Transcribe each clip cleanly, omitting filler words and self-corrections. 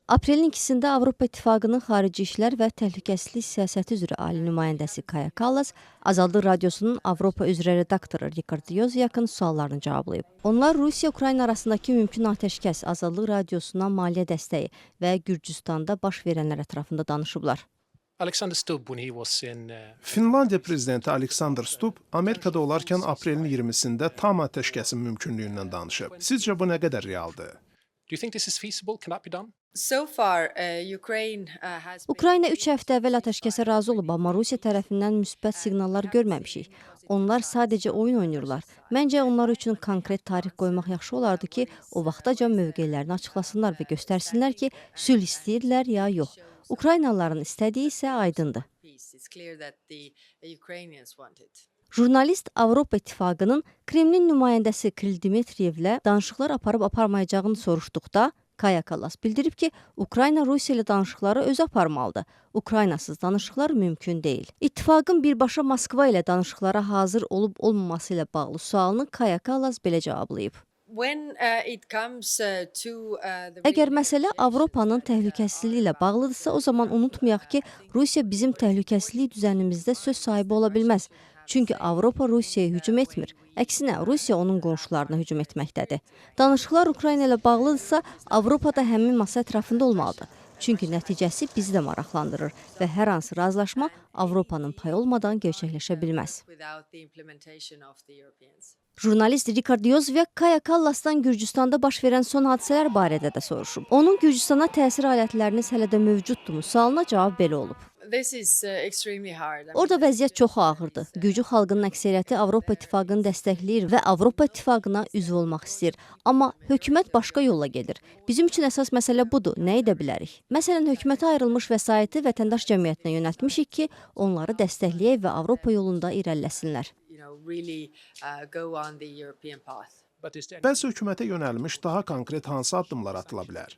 Aprelin 2-də Avropa İttifaqının xarici işlər və təhlükəsizlik siyasəti üzrə ali nümayəndəsi Kaja Kallas, Azadlıq Radiosunun Avropa üzrə redaktoru Richard Yozyakın suallarını cavablayıb. Onlar Rusiya-Ukrayna arasındakı mümkün atəşkəs, Azadlıq Radiosuna maliyyə dəstəyi və Gürcüstanda baş verənlər ətrafında danışıblar. Finlandiya prezidenti Alexander Stubb Amerikada olarkən aprelin 20-sində tam atəşkəsin mümkünlüyündən danışıb. Sizcə bu nə qədər realdır? Ukrayna 3 həftə əvvəl atəşkəsə razı olub, amma Rusiya tərəfindən müsbət siqnallar görməmişik. Onlar sadəcə oyun oynayırlar. Məncə onlar üçün konkret tarix qoymaq yaxşı olardı ki, o vaxtacan mövqelərini açıqlasınlar və göstərsinlər ki, sülh istəyirlər ya yox. Ukraynalıların istədiyi isə aydındır. Jurnalist Avropa İttifaqının Kremlin nümayəndəsi Kirill Dmitriyevlə danışıqlar aparıb-aparmayacağını soruşduqda, Kaja Kallas bildirib ki, Ukrayna Rusiya ilə danışıqları özü aparmalıdır. Ukraynasız danışıqlar mümkün deyil. İttifaqın birbaşa Moskva ilə danışıqlara hazır olub-olmaması ilə bağlı sualını Kaja Kallas belə cavablayıb. Əgər məsələ Avropanın təhlükəsizliyi ilə bağlıdırsa, o zaman unutmayaq ki, Rusiya bizim təhlükəsizlik düzənimizdə söz sahibi ola bilməz. Çünki Avropa Rusiyaya hücum etmir. Əksinə, Rusiya onun qonşularına hücum etməkdədir. Danışıqlar Ukrayna ilə bağlıdırsa, Avropa da həmin masa ətrafında olmalıdır. Çünki nəticəsi bizi də maraqlandırır və hər hansı razılaşma Avropanın payı olmadan gerçəkləşə bilməz. Jurnalist Richard Yozyak Kaja Kallasdan Gürcüstanda baş verən son hadisələr barədə də soruşub. Onun Gürcüstana təsir alətləriniz hələ də mövcuddumu sualına cavab belə olub. Orada vəziyyət çox ağırdır. Gürcü xalqının əksəriyyəti Avropa İttifaqını dəstəkləyir və Avropa İttifaqına üzv olmaq istəyir. Amma hökumət başqa yolla gedir. Bizim üçün əsas məsələ budur. Nə edə bilərik? Məsələn, hökumətə ayrılmış vəsaiti vətəndaş cəmiyyətinə yönəltmişik ki, onları dəstəkləyək və Avropa yolunda irəliləsinlər. Bəs hökumətə yönəlmiş daha konkret hansı addımlar atıla bilər?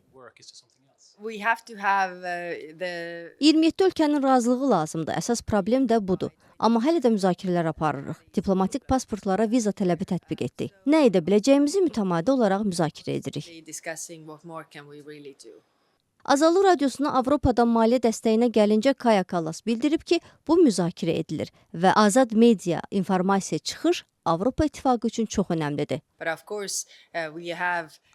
27 ölkənin razılığı lazımdır. Əsas problem də budur. Amma hələ də müzakirələr aparırıq. Diplomatik pasportlara viza tələbi tətbiq etdik. Nə edə biləcəyimizi mütəmadi olaraq müzakirə edirik. Azadlıq Radiosuna Avropadan maliyyə dəstəyinə gəlincə Kaja Kallas bildirib ki, bu müzakirə edilir və azad media, informasiya çıxış Avropa İttifaqı üçün çox önəmlidir.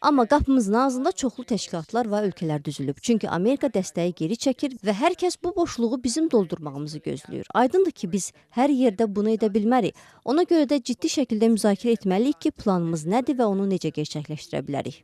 Amma qapımızın ağzında çoxlu təşkilatlar və ölkələr düzülüb. Çünki Amerika dəstəyi geri çəkir və hər kəs bu boşluğu bizim doldurmağımızı gözləyir. Aydındır ki, biz hər yerdə bunu edə bilmərik. Ona görə də ciddi şəkildə müzakirə etməliyik ki, planımız nədir və onu necə gerçəkləşdirə bilərik.